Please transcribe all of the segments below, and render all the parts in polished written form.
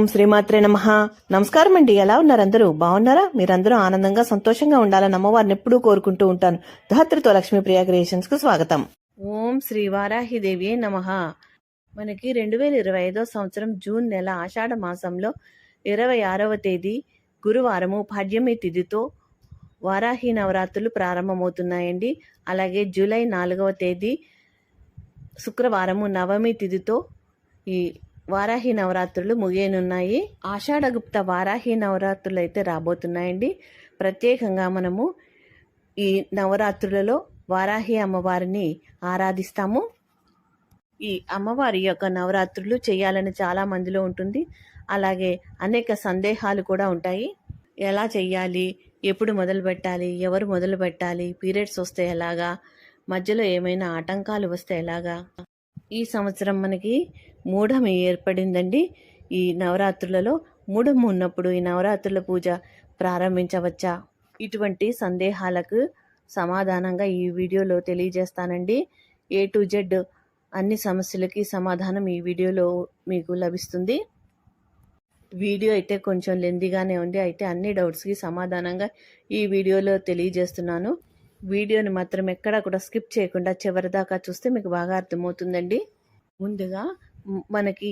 ఓం శ్రీమాత్రే నమః. నమస్కారం అండి. ఎలా ఉన్నారు అందరూ? బాగున్నారా? మీరందరూ ఆనందంగా సంతోషంగా ఉండాలని అమ్మవారిని ఎప్పుడూ కోరుకుంటూ ఉంటాను. ధాత్రితో లక్ష్మీప్రియ క్రియేషన్స్ కు స్వాగతం. ఓం శ్రీ వారాహిదేవియే నమః. మనకి 2025 సంవత్సరం జూన్ నెల ఆషాఢ మాసంలో 26వ తేదీ గురువారము పాడ్యమి తిథితో వారాహి నవరాత్రులు ప్రారంభమవుతున్నాయండి. అలాగే జూలై 4వ తేదీ శుక్రవారము నవమి తిథితో ఈ వారాహి నవరాత్రులు ముగియనున్నాయి. ఆషాఢగుప్త వారాహి నవరాత్రులు అయితే రాబోతున్నాయండి. ప్రత్యేకంగా మనము ఈ నవరాత్రులలో వారాహి అమ్మవారిని ఆరాధిస్తాము. ఈ అమ్మవారి యొక్క నవరాత్రులు చేయాలని చాలా మందిలో ఉంటుంది. అలాగే అనేక సందేహాలు కూడా ఉంటాయి. ఎలా చెయ్యాలి, ఎప్పుడు మొదలు పెట్టాలి, ఎవరు మొదలు పెట్టాలి, పీరియడ్స్ వస్తే ఎలాగా, మధ్యలో ఏమైనా ఆటంకాలు వస్తే ఎలాగా. ఈ సంవత్సరం మనకి మూఢమి ఏర్పడిందండి. ఈ నవరాత్రులలో మూఢము ఉన్నప్పుడు ఈ నవరాత్రుల పూజ ప్రారంభించవచ్చా? ఇటువంటి సందేహాలకు సమాధానంగా ఈ వీడియోలో తెలియజేస్తానండి. A to Z అన్ని సమస్యలకి సమాధానం ఈ వీడియోలో మీకు లభిస్తుంది. వీడియో అయితే కొంచెం లెందీగానే ఉంది. అయితే అన్ని డౌట్స్కి సమాధానంగా ఈ వీడియోలో తెలియజేస్తున్నాను. వీడియోని మాత్రం ఎక్కడా కూడా స్కిప్ చేయకుండా చివరి దాకా చూస్తే మీకు బాగా అర్థమవుతుందండి. ముందుగా మనకి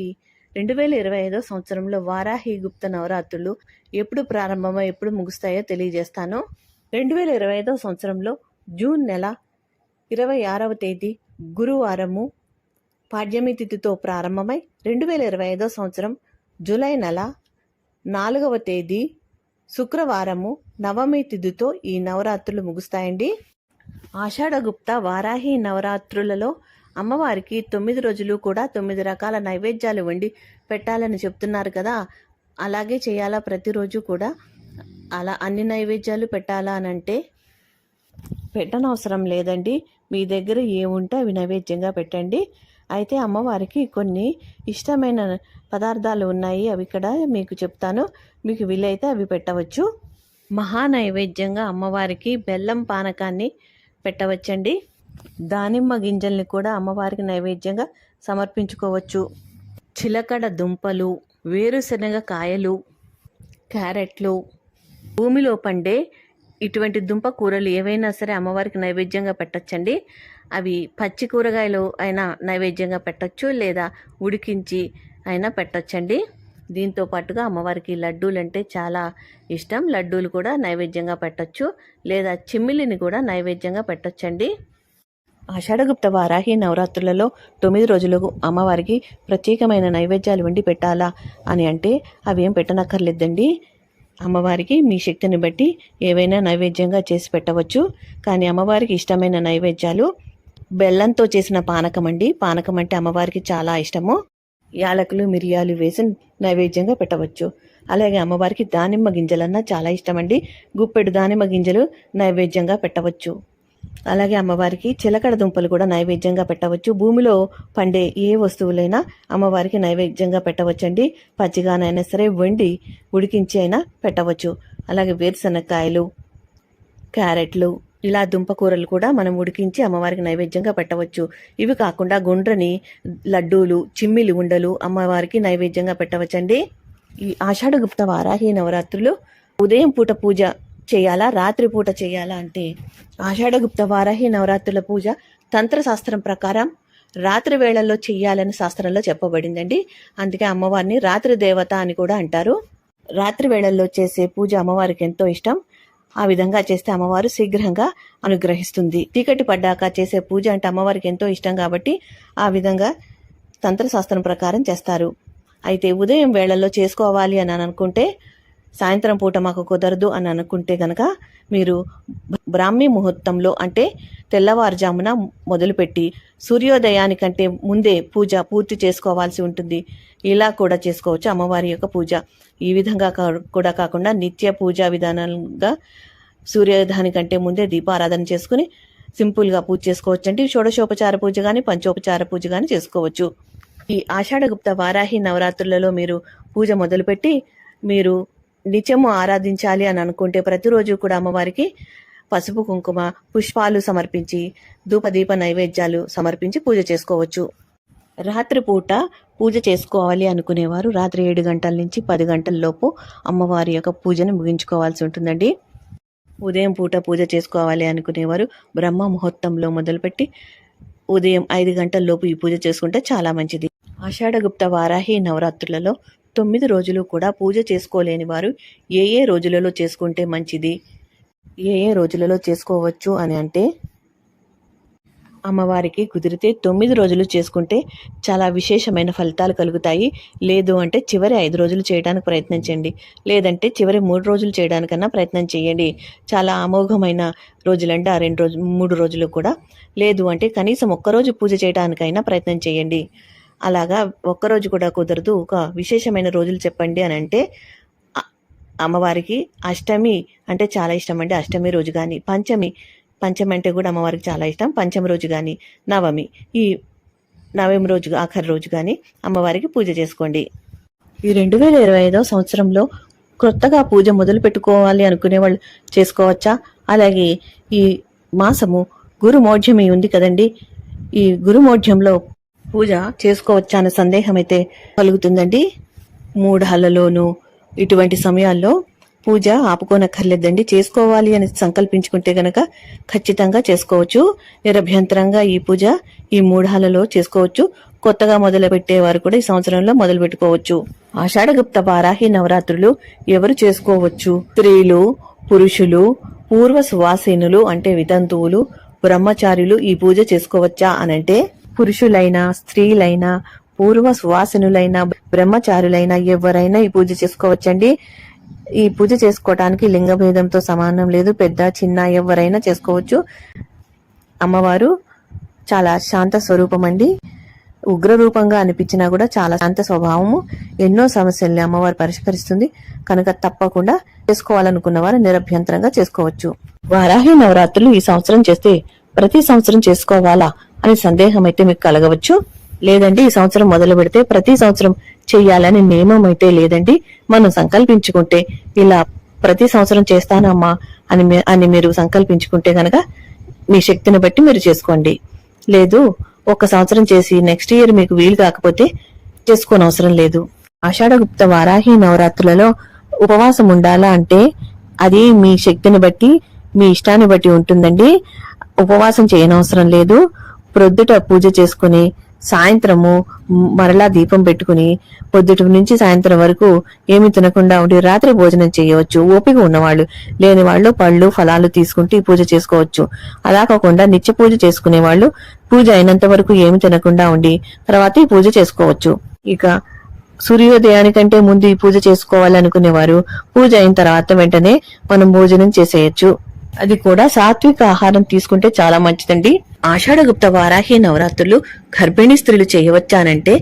2025 సంవత్సరంలో వారాహి గుప్త నవరాత్రులు ఎప్పుడు ప్రారంభమో ఎప్పుడు ముగుస్తాయో తెలియజేస్తాను. 2025 సంవత్సరంలో జూన్ నెల 26వ తేదీ గురువారము పాడ్యమి తిథితో ప్రారంభమై 2025 సంవత్సరం జూలై నెల 4వ తేదీ శుక్రవారము నవమి తిథితో ఈ నవరాత్రులు ముగుస్తాయండి. ఆషాఢగుప్త వారాహి నవరాత్రులలో అమ్మవారికి 9 రోజులు కూడా 9 రకాల నైవేద్యాలు వండి పెట్టాలని చెప్తున్నారు కదా. అలాగే చేయాలా ప్రతిరోజు కూడా? అలా అన్ని నైవేద్యాలు పెట్టాలా అని అంటే పెట్టనవసరం లేదండి. మీ దగ్గర ఏముంటే అవి నైవేద్యంగా పెట్టండి. అయితే అమ్మవారికి కొన్ని ఇష్టమైన పదార్థాలు ఉన్నాయి. అవి ఇక్కడ మీకు చెప్తాను. మీకు వీలైతే అవి పెట్టవచ్చు. మహా నైవేద్యంగా అమ్మవారికి బెల్లం పానకాన్ని పెట్టవచ్చండి. దానిమ్మ గింజల్ని కూడా అమ్మవారికి నైవేద్యంగా సమర్పించుకోవచ్చు. చిలకడ దుంపలు, వేరుశనగ కాయలు, క్యారెట్లు, భూమిలో పండే ఇటువంటి దుంప కూరలు ఏవైనా సరే అమ్మవారికి నైవేద్యంగా పెట్టచ్చండి. అవి పచ్చి కూరగాయలు అయినా నైవేద్యంగా పెట్టచ్చు, లేదా ఉడికించి అయినా పెట్టచ్చండి. దీంతో పాటుగా అమ్మవారికి లడ్డూలు అంటే చాలా ఇష్టం. లడ్డూలు కూడా నైవేద్యంగా పెట్టచ్చు, లేదా చిమ్మిలిని కూడా నైవేద్యంగా పెట్టచ్చండి. ఆషాఢగుప్త వారాహి నవరాత్రులలో 9 రోజులకు అమ్మవారికి ప్రత్యేకమైన నైవేద్యాలు వండి పెట్టాలా అని అంటే అవి ఏం పెట్టనక్కర్లేదండి. అమ్మవారికి మీ శక్తిని బట్టి ఏవైనా నైవేద్యంగా చేసి పెట్టవచ్చు. కానీ అమ్మవారికి ఇష్టమైన నైవేద్యాలు బెల్లంతో చేసిన పానకం అండి. పానకం అంటే అమ్మవారికి చాలా ఇష్టము. యాలకులు, మిరియాలు వేసి నైవేద్యంగా పెట్టవచ్చు. అలాగే అమ్మవారికి దానిమ్మ గింజలన్నా చాలా ఇష్టమండి. గుప్పెడు దానిమ్మ గింజలు నైవేద్యంగా పెట్టవచ్చు. అలాగే అమ్మవారికి చిలకడ దుంపలు కూడా నైవేద్యంగా పెట్టవచ్చు. భూమిలో పండే ఏ వస్తువులైనా అమ్మవారికి నైవేద్యంగా పెట్టవచ్చండి. పచ్చిగానైనా సరే వండి ఉడికించి అయినా పెట్టవచ్చు. అలాగే వేరుశనక్కాయలు, క్యారెట్లు, ఇలా దుంపకూరలు కూడా మనం ఉడికించి అమ్మవారికి నైవేద్యంగా పెట్టవచ్చు. ఇవి కాకుండా గుండ్రని లడ్డూలు, చిమ్మిలి ఉండలు అమ్మవారికి నైవేద్యంగా పెట్టవచ్చండి. ఈ ఆషాఢగుప్త వారాహి నవరాత్రులు ఉదయం పూట పూజ చేయాలా, రాత్రి పూట చేయాలా అంటే ఆషాఢగుప్త వారాహి నవరాత్రుల పూజ తంత్రశాస్త్రం ప్రకారం రాత్రి వేళల్లో చెయ్యాలని శాస్త్రంలో చెప్పబడిందండి. అందుకే అమ్మవారిని రాత్రి దేవత అని కూడా అంటారు. రాత్రి వేళల్లో చేసే పూజ అమ్మవారికి ఎంతో ఇష్టం. ఆ విధంగా చేస్తే అమ్మవారు శీఘ్రంగా అనుగ్రహిస్తుంది. చీకటి పడ్డాక చేసే పూజ అంటే అమ్మవారికి ఎంతో ఇష్టం కాబట్టి ఆ విధంగా తంత్రశాస్త్రం ప్రకారం చేస్తారు. అయితే ఉదయం వేళల్లో చేసుకోవాలి అని అనుకుంటే, సాయంత్రం పూట మాకు కుదరదు అని అనుకుంటే గనక మీరు బ్రాహ్మీ ముహూర్తంలో అంటే తెల్లవారుజామున మొదలుపెట్టి సూర్యోదయానికంటే ముందే పూజ పూర్తి చేసుకోవాల్సి ఉంటుంది. ఇలా కూడా చేసుకోవచ్చు అమ్మవారి యొక్క పూజ. ఈ విధంగా కూడా కాకుండా నిత్య పూజా విధానంగా సూర్యోదయానికంటే ముందే దీపారాధన చేసుకుని సింపుల్గా పూజ చేసుకోవచ్చండి. షోడశోపచార పూజ కానీ పంచోపచార పూజ కానీ చేసుకోవచ్చు. ఈ ఆషాఢగుప్త వారాహి నవరాత్రులలో మీరు పూజ మొదలుపెట్టి మీరు నిత్యము ఆరాధించాలి అని అనుకుంటే ప్రతిరోజు కూడా అమ్మవారికి పసుపు, కుంకుమ, పుష్పాలు సమర్పించి ధూపదీప నైవేద్యాలు సమర్పించి పూజ చేసుకోవచ్చు. రాత్రిపూట పూజ చేసుకోవాలి అనుకునేవారు రాత్రి 7 గంటల నుంచి 10 గంటల లోపు అమ్మవారి యొక్క పూజను ముగించుకోవాల్సి ఉంటుందండి. ఉదయం పూట పూజ చేసుకోవాలి అనుకునేవారు బ్రహ్మ ముహూర్తంలో మొదలుపెట్టి ఉదయం 5 గంటల లోపు ఈ పూజ చేసుకుంటే చాలా మంచిది. ఆషాఢగుప్త వారాహి నవరాత్రులలో 9 రోజులు కూడా పూజ చేసుకోలేని వారు ఏ రోజులలో చేసుకుంటే మంచిది, ఏ రోజులలో చేసుకోవచ్చు అని అంటే, అమ్మవారికి కుదిరితే 9 రోజులు చేసుకుంటే చాలా విశేషమైన ఫలితాలు కలుగుతాయి. లేదు అంటే చివరి 5 రోజులు చేయడానికి ప్రయత్నించండి. లేదంటే చివరి 3 రోజులు చేయడానికన్నా ప్రయత్నం చేయండి. చాలా అమోఘమైన రోజులంటే ఆ 3 రోజులు కూడా. లేదు అంటే కనీసం ఒక్కరోజు పూజ చేయడానికైనా ప్రయత్నం చేయండి. అలాగా ఒక్కరోజు కూడా కుదరదు, ఒక విశేషమైన రోజులు చెప్పండి అని అంటే, అమ్మవారికి అష్టమి అంటే చాలా ఇష్టం అండి. అష్టమి రోజు కానీ, పంచమి అంటే కూడా అమ్మవారికి చాలా ఇష్టం. పంచమి రోజు కానీ, నవమి, ఈ నవమి రోజు ఆఖరి రోజు కానీ అమ్మవారికి పూజ చేసుకోండి. ఈ 2025 సంవత్సరంలో కొత్తగా పూజ మొదలు పెట్టుకోవాలి అనుకునే వాళ్ళు చేసుకోవచ్చా? అలాగే ఈ మాసము గురుమోఢ్యమి ఉంది కదండి, ఈ గురుమోఢ్యంలో పూజ చేసుకోవచ్చా అనే సందేహం అయితే కలుగుతుందండి. మూఢాలలోనూ ఇటువంటి సమయాల్లో పూజ ఆపుకోనక్కర్లేదండి. చేసుకోవాలి అని సంకల్పించుకుంటే గనక ఖచ్చితంగా చేసుకోవచ్చు. నిరభ్యంతరంగా ఈ పూజ ఈ మూఢాలలో చేసుకోవచ్చు. కొత్తగా మొదలు పెట్టేవారు కూడా ఈ సంవత్సరంలో మొదలు పెట్టుకోవచ్చు. ఆషాఢగుప్త వారాహి నవరాత్రులు ఎవరు చేసుకోవచ్చు? స్త్రీలు, పురుషులు, పూర్వ సువాసినులు అంటే వితంతువులు, బ్రహ్మచారులు ఈ పూజ చేసుకోవచ్చా అనంటే, పురుషులైనా స్త్రీలైనా పూర్వ సువాసినులైనా బ్రహ్మచారులైనా ఎవరైనా ఈ పూజ చేసుకోవచ్చండి. ఈ పూజ చేసుకోవటానికి లింగ భేదంతో సమానం లేదు. పెద్ద చిన్న ఎవరైనా చేసుకోవచ్చు. అమ్మవారు చాలా శాంత స్వరూపం అండి. ఉగ్ర రూపంగా అనిపించినా కూడా చాలా శాంత స్వభావము. ఎన్నో సమస్యల్ని అమ్మవారు పరిష్కరిస్తుంది. కనుక తప్పకుండా చేసుకోవాలనుకున్న వారు నిరభ్యంతరంగా చేసుకోవచ్చు. వారాహి నవరాత్రులు ఈ సంవత్సరం చేస్తే ప్రతి సంవత్సరం చేసుకోవాలా అనే సందేహం అయితే మీకు కలగవచ్చు. లేదండి, ఈ సంవత్సరం మొదలు పెడితే ప్రతి సంవత్సరం చెయ్యాలని నియమం అయితే లేదండి. మనం సంకల్పించుకుంటే ఇలా ప్రతి సంవత్సరం చేస్తానమ్మా అని మీరు సంకల్పించుకుంటే గనక మీ శక్తిని బట్టి మీరు చేసుకోండి. లేదు, ఒక సంవత్సరం చేసి నెక్స్ట్ ఇయర్ మీకు వీలు కాకపోతే చేసుకోనవసరం లేదు. ఆషాఢగుప్త వారాహి నవరాత్రులలో ఉపవాసం ఉండాలా అంటే అది మీ శక్తిని బట్టి మీ ఇష్టాన్ని బట్టి ఉంటుందండి. ఉపవాసం చేయనవసరం లేదు. ప్రొద్దుట పూజ చేసుకుని సాయంత్రము మరలా దీపం పెట్టుకుని పొద్దుటి నుంచి సాయంత్రం వరకు ఏమి తినకుండా ఉండి రాత్రి భోజనం చేయవచ్చు. ఓపిక ఉన్నవాళ్ళు, లేని వాళ్ళు పళ్ళు ఫలాలు తీసుకుంటూ ఈ పూజ చేసుకోవచ్చు. అలా కాకుండా నిత్య పూజ చేసుకునే వాళ్ళు పూజ అయినంత వరకు ఏమి తినకుండా ఉండి తర్వాత ఈ పూజ చేసుకోవచ్చు. ఇక సూర్యోదయానికంటే ముందు ఈ పూజ చేసుకోవాలనుకునేవారు పూజ అయిన తర్వాత వెంటనే మనం భోజనం చేసేయచ్చు. అది కూడా సాత్విక ఆహారం తీసుకుంటే చాలా మంచిదండి. ఆషాఢగుప్త వారాహి నవరాత్రులు గర్భిణీ స్త్రీలు చేయవచ్చానంటే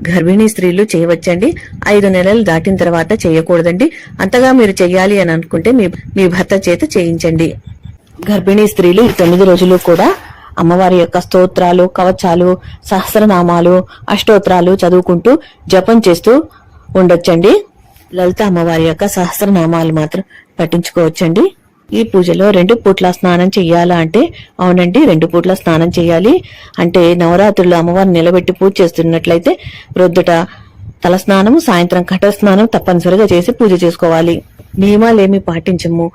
గర్భిణీ స్త్రీలు చేయవచ్చండి. 5 నెలలు దాటిన తర్వాత చేయకూడదండి. అంతగా మీరు చెయ్యాలి అని అనుకుంటే మీ భర్త చేత చేయించండి. గర్భిణీ స్త్రీలు ఈ 9 రోజులు కూడా అమ్మవారి యొక్క స్తోత్రాలు, కవచాలు, సహస్రనామాలు, అష్టోత్రాలు చదువుకుంటూ జపం చేస్తూ ఉండొచ్చండి. లలిత అమ్మవారి యొక్క సహస్రనామాలు మాత్రం పఠించుకోవచ్చండి. ఈ పూజలో 2 పూట్ల స్నానం చెయ్యాలా అంటే అవునండి, 2 పూట్ల స్నానం చేయాలి. అంటే నవరాత్రులు అమ్మవారిని నిలబెట్టి పూజ చేస్తున్నట్లయితే ప్రొద్దుట తల స్నానం, సాయంత్రం ఘట స్నానం తప్పనిసరిగా చేసి పూజ చేసుకోవాలి. నియమాలేమి పాటించము.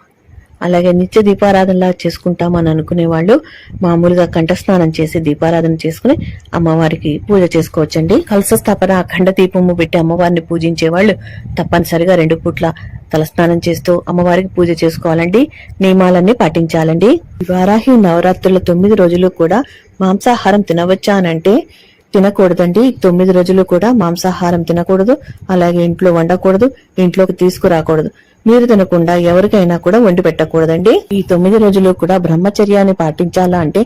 అలాగే నిత్య దీపారాధనలా చేసుకుంటామని అనుకునే వాళ్ళు మామూలుగా కంఠస్నానం చేసి దీపారాధన చేసుకుని అమ్మవారికి పూజ చేసుకోవచ్చండి. కలశ స్థాపన, అఖండ దీపము పెట్టి అమ్మవారిని పూజించే వాళ్ళు తప్పనిసరిగా 2 పూట్ల తలస్నానం చేస్తూ అమ్మవారికి పూజ చేసుకోవాలండి. నియమాలన్నీ పాటించాలండి. వారాహి నవరాత్రుల 9 రోజులు కూడా మాంసాహారం తినవచ్చా అనంటే తినకూడదండి. 9 రోజులు కూడా మాంసాహారం తినకూడదు. అలాగే ఇంట్లో వండకూడదు, ఇంట్లోకి తీసుకురాకూడదు. మీరు తినకుండా ఎవరికైనా కూడా వండి పెట్టకూడదండి. ఈ 9 రోజులు కూడా బ్రహ్మచర్యాన్ని పాటించాలా అంటే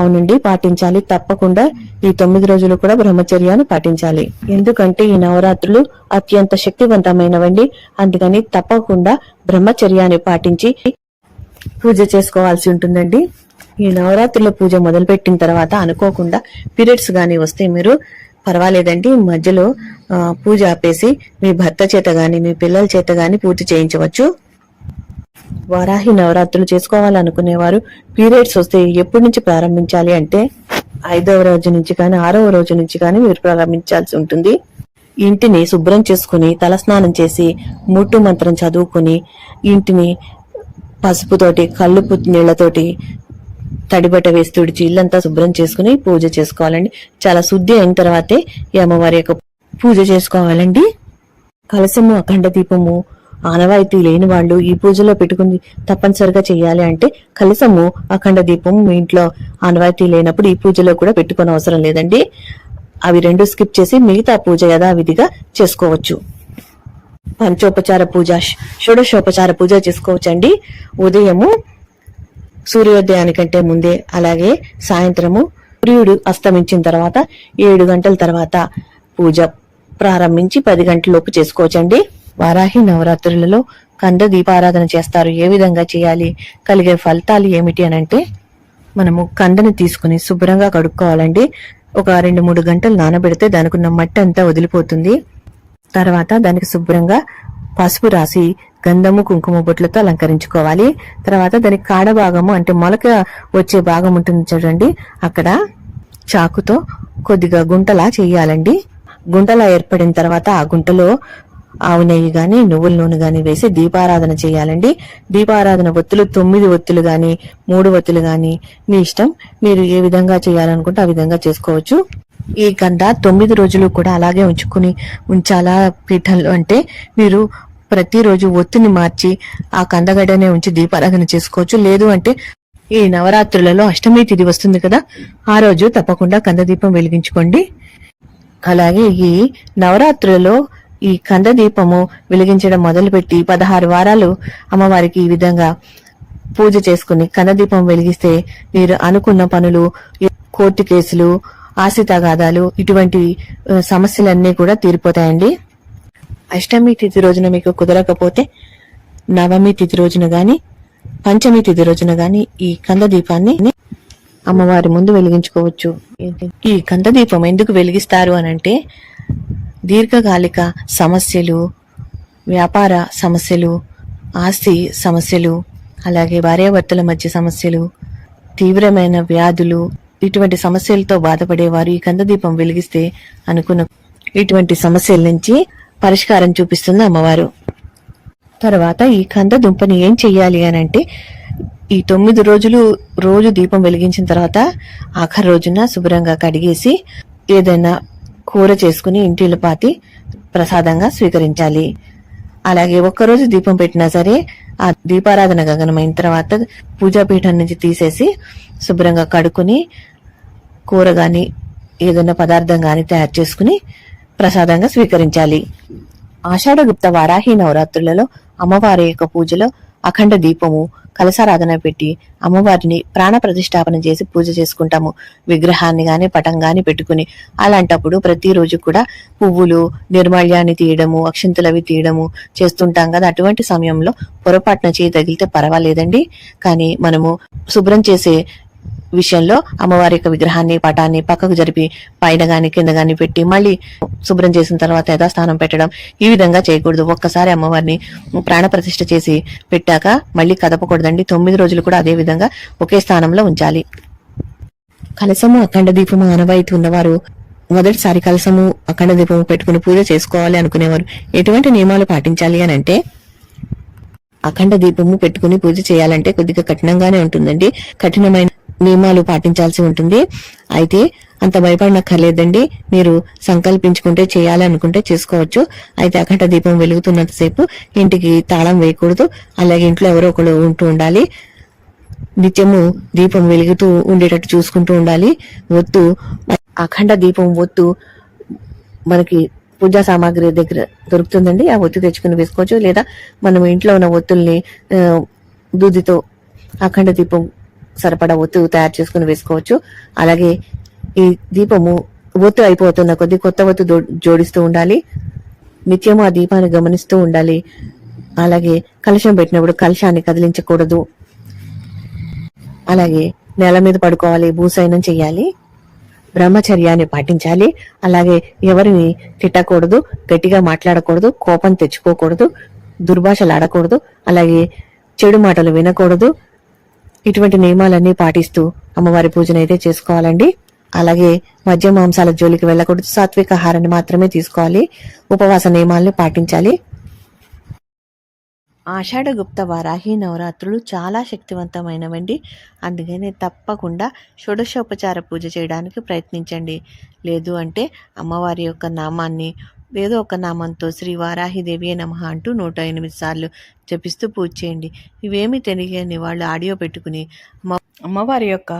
అవునండి, పాటించాలి. తప్పకుండా ఈ 9 రోజులు కూడా బ్రహ్మచర్యాన్ని పాటించాలి. ఎందుకంటే ఈ నవరాత్రులు అత్యంత శక్తివంతమైనవండి. అందుకని తప్పకుండా బ్రహ్మచర్యాన్ని పాటించి పూజ చేసుకోవాల్సి ఉంటుందండి. ఈ నవరాత్రుల పూజ మొదలుపెట్టిన తర్వాత అనుకోకుండా పీరియడ్స్ గాని వస్తే మీరు పర్వాలేదండి, మధ్యలో పూజ ఆపేసి మీ భర్త చేత గాని మీ పిల్లల చేత గాని పూజ చేయించవచ్చు. వారాహి నవరాత్రులు చేసుకోవాలనుకునేవారు పీరియడ్స్ వస్తే ఎప్పటి నుంచి ప్రారంభించాలి అంటే 5వ రోజు నుంచి కానీ 6వ రోజు నుంచి కానీ మీరు ప్రారంభించాల్సి ఉంటుంది. ఇంటిని శుభ్రం చేసుకుని తలస్నానం చేసి ముట్టు మంత్రం చదువుకుని ఇంటిని పసుపుతోటి కల్లుపు నీళ్లతోటి తడిబట్ట వేసి తుడిచి ఇల్లంతా శుభ్రం చేసుకుని పూజ చేసుకోవాలండి. చాలా శుద్ధి అయిన తర్వాతే ఈ అమ్మవారి యొక్క పూజ చేసుకోవాలండి. కలశము అఖండ దీపము ఆనవాయితీ లేని వాళ్ళు ఈ పూజలో పెట్టుకుని తప్పనిసరిగా చేయాలి. అంటే కలశము అఖండ దీపం మీ ఇంట్లో ఆనవాయితీ లేనప్పుడు ఈ పూజలో కూడా పెట్టుకునే అవసరం లేదండి. అవి రెండు స్కిప్ చేసి మిగతా పూజ యథావిధిగా చేసుకోవచ్చు. పంచోపచార పూజ, షోడశోపచార పూజ చేసుకోవచ్చండి. ఉదయము సూర్యోదయానికంటే ముందే, అలాగే సాయంత్రము సూర్యుడు అస్తమించిన తర్వాత 7 గంటల తర్వాత పూజ ప్రారంభించి 10 గంటలలోపు చేసుకోవచ్చండి. వారాహి నవరాత్రులలో కంద దీపారాధన చేస్తారు. ఏ విధంగా చేయాలి, కలిగే ఫలితాలు ఏమిటి అనంటే, మనము కందని తీసుకుని శుభ్రంగా కడుక్కోవాలండి. ఒక 2-3 గంటలు నానబెడితే దానికి ఉన్న మట్టి అంతా వదిలిపోతుంది. తర్వాత దానికి శుభ్రంగా పసుపు రాసి గంధము కుంకుమ బొట్లతో అలంకరించుకోవాలి. తర్వాత దానికి కాడ భాగము అంటే మొలక వచ్చే భాగం ఉంటుంది చూడండి, అక్కడ చాకుతో కొద్దిగా గుంటలా చేయాలండి. గుంటలా ఏర్పడిన తర్వాత ఆ గుంటలో ఆవు నెయ్యి గాని నువ్వుల నూనె గాని వేసి దీపారాధన చేయాలండి. దీపారాధన ఒత్తులు 9 ఒత్తులు గాని 3 ఒత్తులు గాని మీ ఇష్టం. మీరు ఏ విధంగా చేయాలనుకుంటే ఆ విధంగా చేసుకోవచ్చు. ఈ గంధ 9 రోజులు కూడా అలాగే ఉంచాలా పీఠంలో అంటే మీరు ప్రతిరోజు ఒత్తిని మార్చి ఆ కందగడ్డనే ఉంచి దీపారాధన చేసుకోవచ్చు. లేదు అంటే ఈ నవరాత్రులలో అష్టమి తిథి వస్తుంది కదా, ఆ రోజు తప్పకుండా కంద దీపం వెలిగించుకోండి. అలాగే ఈ నవరాత్రులలో ఈ కంద దీపము వెలిగించడం మొదలుపెట్టి 16 వారాలు అమ్మవారికి ఈ విధంగా పూజ చేసుకుని కంద దీపం వెలిగిస్తే మీరు అనుకున్న పనులు, కోర్టు కేసులు, ఆస్తి తగాదాలు, ఇటువంటి సమస్యలన్నీ కూడా తీరిపోతాయండి. అష్టమి తిథి రోజున మీకు కుదరకపోతే నవమి తిథి రోజున గాని పంచమి తిథి రోజున గాని ఈ కంద దీపాన్ని అమ్మవారి ముందు వెలిగించుకోవచ్చు. ఈ కంద దీపం ఎందుకు వెలిగిస్తారు అనంటే, దీర్ఘకాలిక సమస్యలు, వ్యాపార సమస్యలు, ఆస్తి సమస్యలు, అలాగే భార్యాభర్తల మధ్య సమస్యలు, తీవ్రమైన వ్యాధులు, ఇటువంటి సమస్యలతో బాధపడేవారు ఈ కంద దీపం వెలిగిస్తే అనుకున్న ఇటువంటి సమస్యల నుంచి పరిష్కారం చూపిస్తుంది అమ్మవారు. తర్వాత ఈ కంద దుంపని ఏం చెయ్యాలి అనంటే, ఈ 9 రోజులు రోజు దీపం వెలిగించిన తర్వాత ఆఖరి రోజున శుభ్రంగా కడిగేసి ఏదైనా కూర చేసుకుని ఇంటిలో పాతి ప్రసాదంగా స్వీకరించాలి. అలాగే ఒక్కరోజు దీపం పెట్టినా సరే ఆ దీపారాధన గగనమైన తర్వాత పూజాపీఠం నుంచి తీసేసి శుభ్రంగా కడుక్కుని కూర గాని ఏదైనా పదార్థం గాని తయారు చేసుకుని ప్రసాదంగా స్వీకరించాలి. ఆషాఢగుప్త వారాహి నవరాత్రులలో అమ్మవారి యొక్క పూజలో అఖండ దీపము, కలశారాధన పెట్టి అమ్మవారిని ప్రాణ ప్రతిష్టాపన చేసి పూజ చేసుకుంటాము. విగ్రహాన్ని గాని పటం గాని పెట్టుకుని అలాంటప్పుడు ప్రతిరోజు కూడా పువ్వులు, నిర్మాల్యాన్ని తీయడము, అక్షింతలవి తీయడము చేస్తుంటాం కదా. అటువంటి సమయంలో పొరపాటున చేయి తగిలితే పర్వాలేదండి. కానీ మనము శుభ్రం చేసే విషయంలో అమ్మవారి యొక్క విగ్రహాన్ని పటాన్ని పక్కకు జరిపి పైన గాని కింద గాని పెట్టి మళ్ళీ శుభ్రం చేసిన తర్వాత యథాస్థానం పెట్టడం ఈ విధంగా చేయకూడదు. ఒక్కసారి అమ్మవారిని ప్రాణ ప్రతిష్ఠ చేసి పెట్టాక మళ్ళీ కదపకూడదండి. 9 రోజులు కూడా అదే విధంగా ఒకే స్థానంలో ఉంచాలి. కలశము అఖండ దీపము ఆనవాయితీ ఉన్నవారు మొదటిసారి కలశము అఖండ దీపము పెట్టుకుని పూజ చేసుకోవాలి అనుకునేవారు ఎటువంటి నియమాలు పాటించాలి అని అంటే, అఖండ దీపము పెట్టుకుని పూజ చేయాలంటే కొద్దిగా కఠినంగానే ఉంటుందండి. కఠినమైన నియమాలు పాటించాల్సి ఉంటుంది. అయితే అంత భయపడనక్కర్లేదండి. మీరు సంకల్పించుకుంటే చేయాలి అనుకుంటే చేసుకోవచ్చు. అయితే అఖండ దీపం వెలుగుతున్నంతసేపు ఇంటికి తాళం వేయకూడదు. అలాగే ఇంట్లో ఎవరో ఒకరు ఉంటూ ఉండాలి. నిత్యము దీపం వెలుగుతూ ఉండేటట్టు చూసుకుంటూ ఉండాలి. ఒత్తు అఖండ దీపం ఒత్తు మనకి పూజా సామాగ్రి దగ్గర దొరుకుతుందండి. ఆ ఒత్తు తెచ్చుకుని వేసుకోవచ్చు. లేదా మనం ఇంట్లో ఉన్న ఒత్తుల్ని దూదితో అఖండ దీపం సరిపడా ఒత్తు తయారు చేసుకుని వేసుకోవచ్చు. అలాగే ఈ దీపము ఒత్తు అయిపోతున్న కొద్ది కొత్త ఒత్తు జోడిస్తూ ఉండాలి. నిత్యము ఆ దీపాన్ని గమనిస్తూ ఉండాలి. అలాగే కలశం పెట్టినప్పుడు కలశాన్ని కదిలించకూడదు. అలాగే నేల మీద పడుకోవాలి, భూసయనం చెయ్యాలి, బ్రహ్మచర్యాన్ని పాటించాలి. అలాగే ఎవరిని తిట్టకూడదు, గట్టిగా మాట్లాడకూడదు, కోపం తెచ్చుకోకూడదు, దుర్భాషలాడకూడదు, అలాగే చెడు మాటలు వినకూడదు. ఇటువంటి నియమాలన్నీ పాటిస్తూ అమ్మవారి పూజనైతే చేసుకోవాలండి. అలాగే మద్య మాంసాల జోలికి వెళ్ళకూడదు. సాత్విక ఆహారాన్ని మాత్రమే తీసుకోవాలి. ఉపవాస నియమాలను పాటించాలి. ఆషాఢగుప్త వారాహి నవరాత్రులు చాలా శక్తివంతమైనవండి. అందుకని తప్పకుండా షోడశోపచార పూజ చేయడానికి ప్రయత్నించండి. లేదు అంటే అమ్మవారి యొక్క నామాన్ని ఏదో ఒక నామంతో శ్రీ వారాహిదేవియే నమః అంటూ 108 సార్లు జపిస్తూ పూజ చేయండి. ఇవేమీ తెలియని వాళ్ళు ఆడియో పెట్టుకుని అమ్మవారి యొక్క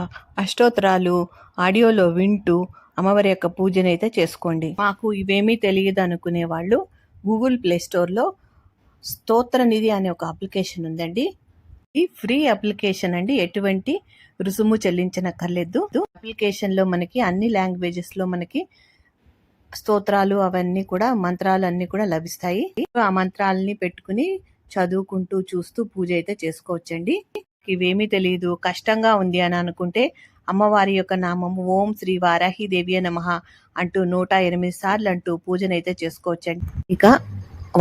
అష్టోత్తరాలు ఆడియోలో వింటూ అమ్మవారి యొక్క పూజనైతే చేసుకోండి. మాకు ఇవేమీ తెలియదు అనుకునే వాళ్ళు గూగుల్ ప్లే స్టోర్లో స్తోత్ర నిధి అనే ఒక అప్లికేషన్ ఉందండి. ఈ ఫ్రీ అప్లికేషన్ అండి. ఎటువంటి రుసుము చెల్లించనక్కర్లేదు. అప్లికేషన్లో మనకి అన్ని లాంగ్వేజెస్లో మనకి స్తోత్రాలు అవన్నీ కూడా మంత్రాలు అన్నీ కూడా లభిస్తాయి. ఆ మంత్రాలని పెట్టుకుని చదువుకుంటూ చూస్తూ పూజ అయితే చేసుకోవచ్చండి. ఇవేమీ తెలియదు, కష్టంగా ఉంది అని అనుకుంటే అమ్మవారి యొక్క నామము ఓం శ్రీ వారాహి దేవియే నమః అంటూ 108 సార్లు అంటూ పూజనైతే చేసుకోవచ్చండి. ఇక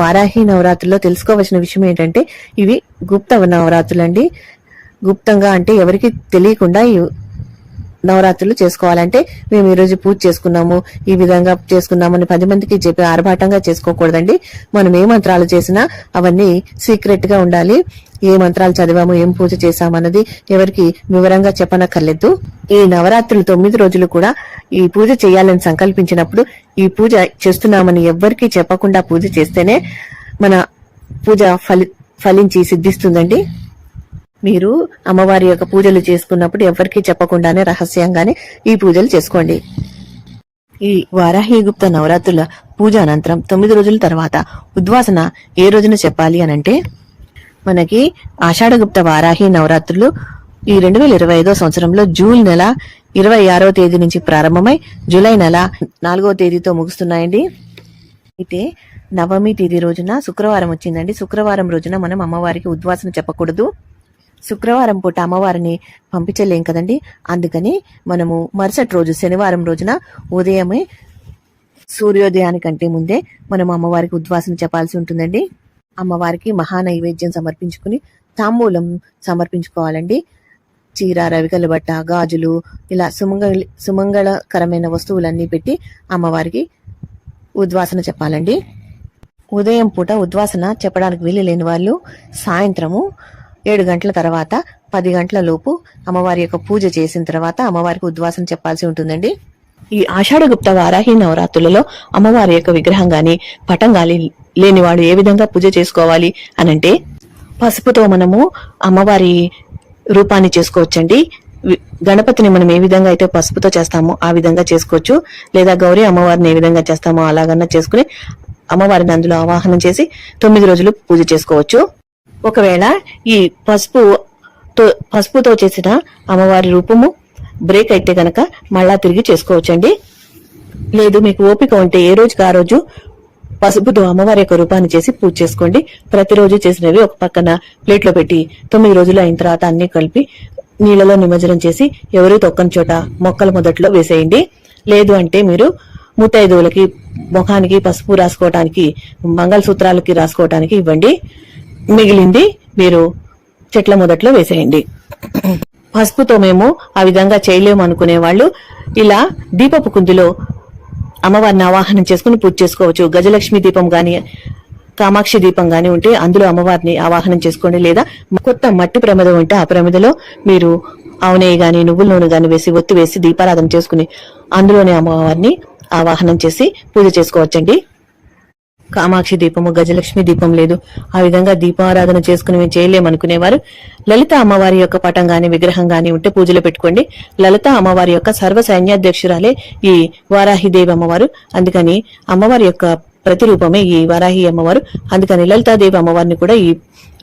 వారాహి నవరాత్రుల్లో తెలుసుకోవాల్సిన విషయం ఏంటంటే ఇవి గుప్త నవరాత్రులు అండి. గుప్తంగా అంటే ఎవరికి తెలియకుండా నవరాత్రులు చేసుకోవాలంటే మేము ఈరోజు పూజ చేసుకున్నాము, ఈ విధంగా చేసుకున్నామని 10 మందికి చెప్పి ఆర్భాటంగా చేసుకోకూడదండి. మనం ఏ మంత్రాలు చేసినా అవన్నీ సీక్రెట్ గా ఉండాలి. ఏ మంత్రాలు చదివాము, ఏం పూజ చేశామన్నది ఎవరికి వివరంగా చెప్పనక్కర్లేదు. ఈ నవరాత్రులు 9 రోజులు కూడా ఈ పూజ చేయాలని సంకల్పించినప్పుడు ఈ పూజ చేస్తున్నామని ఎవ్వరికీ చెప్పకుండా పూజ చేస్తేనే మన పూజ ఫలించి సిద్ధిస్తుందండి. మీరు అమ్మవారి యొక్క పూజలు చేసుకున్నప్పుడు ఎవరికీ చెప్పకుండానే రహస్యంగానే ఈ పూజలు చేసుకోండి. ఈ వారాహి గుప్త నవరాత్రుల పూజ అనంతరం 9 రోజుల తర్వాత ఉద్వాసన ఏ రోజున చెప్పాలి అనంటే మనకి ఆషాఢగుప్త వారాహి నవరాత్రులు ఈ 2025 సంవత్సరంలో జూన్ నెల 26వ తేదీ నుంచి ప్రారంభమై జూలై నెల 4వ తేదీతో ముగుస్తున్నాయండి. అయితే నవమి తేదీ రోజున శుక్రవారం వచ్చిందండి. శుక్రవారం రోజున మనం అమ్మవారికి ఉద్వాసన చెప్పకూడదు. శుక్రవారం పూట అమ్మవారిని పంపించలేం కదండి. అందుకని మనము మరుసటి రోజు శనివారం రోజున ఉదయమే సూర్యోదయానికంటే ముందే మనం అమ్మవారికి ఉద్వాసన చెప్పాల్సి ఉంటుందండి. అమ్మవారికి మహానైవేద్యం సమర్పించుకుని తాంబూలం సమర్పించుకోవాలండి. చీర, రవికల బట్ట, గాజులు ఇలా సుమంగళకరమైన వస్తువులన్నీ పెట్టి అమ్మవారికి ఉద్వాసన చెప్పాలండి. ఉదయం పూట ఉద్వాసన చెప్పడానికి వీలు లేని వాళ్ళు సాయంత్రము 7 గంటల తర్వాత 10 గంటల లోపు అమ్మవారి యొక్క పూజ చేసిన తర్వాత అమ్మవారికి ఉద్వాసన చెప్పాల్సి ఉంటుందండి. ఈ ఆషాఢగుప్త వారాహి నవరాత్రులలో అమ్మవారి యొక్క విగ్రహం గాని పటం గాని లేనివాడు ఏ విధంగా పూజ చేసుకోవాలి అనంటే పసుపుతో మనము అమ్మవారి రూపాన్ని చేసుకోవచ్చండి. గణపతిని మనం ఏ విధంగా అయితే పసుపుతో చేస్తామో ఆ విధంగా చేసుకోవచ్చు. లేదా గౌరీ అమ్మవారిని ఏ విధంగా చేస్తామో అలాగన్నా చేసుకుని అమ్మవారిని అందులో ఆవాహనం చేసి 9 రోజులు పూజ చేసుకోవచ్చు. ఒకవేళ ఈ పసుపుతో చేసిన అమ్మవారి రూపము బ్రేక్ అయితే గనక మళ్ళా తిరిగి చేసుకోవచ్చండి. లేదు మీకు ఓపిక ఉంటే ఏ రోజుకి ఆ రోజు పసుపుతో అమ్మవారి యొక్క రూపాన్ని చేసి పూజ చేసుకోండి. ప్రతిరోజు చేసినవి ఒక పక్కన ప్లేట్లో పెట్టి 9 రోజులు అయిన తర్వాత అన్ని కలిపి నీళ్లలో నిమజ్జనం చేసి ఎవరు తొక్కని చోట మొక్కల మొదట్లో వేసేయండి. లేదు అంటే మీరు ముత్తైదువులకి ముఖానికి పసుపు రాసుకోవటానికి, మంగళసూత్రాలకి రాసుకోవటానికి ఇవ్వండి. మిగిలింది మీరు చెట్ల మొదట్లో వేసేయండి. పసుపుతో మేము ఆ విధంగా చేయలేము అనుకునే వాళ్ళు ఇలా దీపపు కుందిలో అమ్మవారిని ఆవాహనం చేసుకుని పూజ చేసుకోవచ్చు. గజలక్ష్మి దీపం గాని, కామాక్షి దీపం గాని ఉంటే అందులో అమ్మవారిని ఆవాహనం చేసుకోండి. లేదా కొత్త మట్టి ప్రమిద ఉంటే ఆ ప్రమిదలో మీరు ఆవు నెయ్యి గాని, నువ్వుల నూనె గాని వేసి ఒత్తి వేసి దీపారాధన చేసుకుని అందులోనే అమ్మవారిని ఆవాహనం చేసి పూజ చేసుకోవచ్చండి. కామాక్షి దీపము, గజలక్ష్మి దీపం లేదు, ఆ విధంగా దీపారాధన చేసుకుని మేము చేయలేమనుకునేవారు లలిత అమ్మవారి యొక్క పటం గాని విగ్రహం గాని ఉంటే పూజలో పెట్టుకోండి. లలిత అమ్మవారి యొక్క సర్వ సైన్యాధ్యక్షురాలే ఈ వారాహిదేవి అమ్మవారు. అందుకని అమ్మవారి యొక్క ప్రతిరూపమే ఈ వారాహి అమ్మవారు. అందుకని లలితాదేవి అమ్మవారిని కూడా ఈ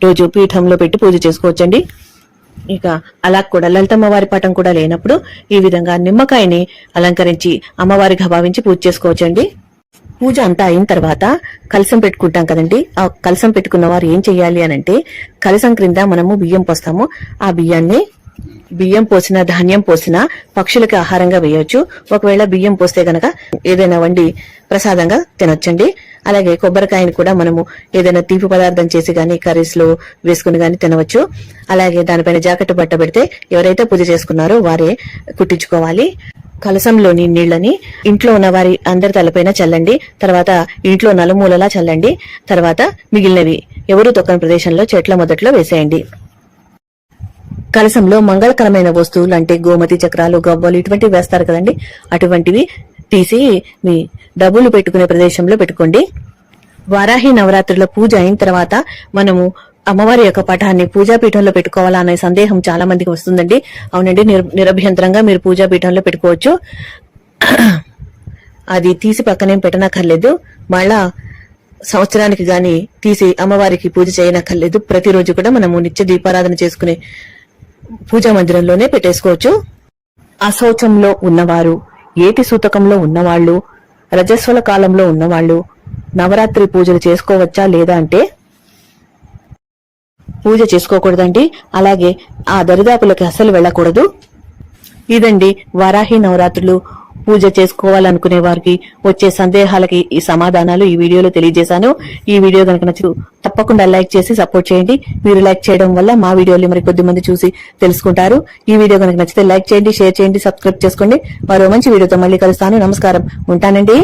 రోజు పీఠంలో పెట్టి పూజ చేసుకోవచ్చండి. ఇక అలా కూడా లలితమ్మవారి పటం కూడా లేనప్పుడు ఈ విధంగా నిమ్మకాయని అలంకరించి అమ్మవారిగా భావించి పూజ చేసుకోవచ్చండి. పూజ అంతా అయిన తర్వాత కలశం పెట్టుకుంటాం కదండి. ఆ కలశం పెట్టుకున్న వారు ఏం చెయ్యాలి అనంటే కలశం క్రింద మనము బియ్యం పోస్తాము. ఆ బియ్యం పోసిన, ధాన్యం పోసిన పక్షులకి ఆహారంగా వేయవచ్చు. ఒకవేళ బియ్యం పోస్తే గనక ఏదైనా వండి ప్రసాదంగా తినొచ్చండి. అలాగే కొబ్బరికాయని కూడా మనము ఏదైనా తీపి పదార్థం చేసి గానీ కర్రీస్ లో వేసుకుని గానీ తినవచ్చు. అలాగే దానిపైన జాకెట్ బట్ట పెడితే ఎవరైతే పూజ చేసుకున్నారో వారే కుట్టించుకోవాలి. కలశంలోని నీళ్లని ఇంట్లో ఉన్న వారి అందరి తలపైన చల్లండి. తర్వాత ఇంట్లో నలుమూలలా చల్లండి. తర్వాత మిగిలినవి ఎవరు తొక్కని ప్రదేశంలో చెట్ల మొదట్లో వేసేయండి. కలశంలో మంగళకరమైన వస్తువులు అంటే గోమతి చక్రాలు, గవ్వలు ఇటువంటివి వేస్తారు కదండి, అటువంటివి తీసి మీ డబ్బులు పెట్టుకునే ప్రదేశంలో పెట్టుకోండి. వారాహి నవరాత్రుల పూజ అయిన తర్వాత మనము అమ్మవారి యొక్క పటాన్ని పూజాపీఠంలో పెట్టుకోవాలా అనే సందేహం చాలా మందికి వస్తుందండి. అవునండి, నిరభ్యంతరంగా మీరు పూజాపీఠంలో పెట్టుకోవచ్చు. అది తీసి పక్కనేం పెట్టనక్కర్లేదు. మళ్ళా సంవత్సరానికి గాని తీసి అమ్మవారికి పూజ చేయనక్కర్లేదు. ప్రతిరోజు కూడా మనము నిత్య దీపారాధన చేసుకునే పూజా మందిరంలోనే పెట్టేసుకోవచ్చు. అశౌచంలో ఉన్నవారు, ఏటి సూతకంలో ఉన్నవాళ్లు, రజస్వల కాలంలో ఉన్నవాళ్లు నవరాత్రి పూజలు చేసుకోవచ్చా లేదా అంటే పూజ చేసుకోకూడదండి. అలాగే ఆ దరిదాపులకి అస్సలు వెళ్ళకూడదు. ఇదండి వారాహి నవరాత్రులు పూజ చేసుకోవాలనుకునే వారికి వచ్చే సందేహాలకి ఈ సమాధానాలు ఈ వీడియోలో తెలియజేశాను. ఈ వీడియో కనుక నచ్చు తప్పకుండా లైక్ చేసి సపోర్ట్ చేయండి. మీరు లైక్ చేయడం వల్ల మా వీడియోలు మరి కొద్ది మంది చూసి తెలుసుకుంటారు. ఈ వీడియో కనుక నచ్చితే లైక్ చేయండి, షేర్ చేయండి, సబ్స్క్రైబ్ చేసుకోండి. మరో మంచి వీడియోతో మళ్ళీ కలుస్తాను. నమస్కారం, ఉంటానండి.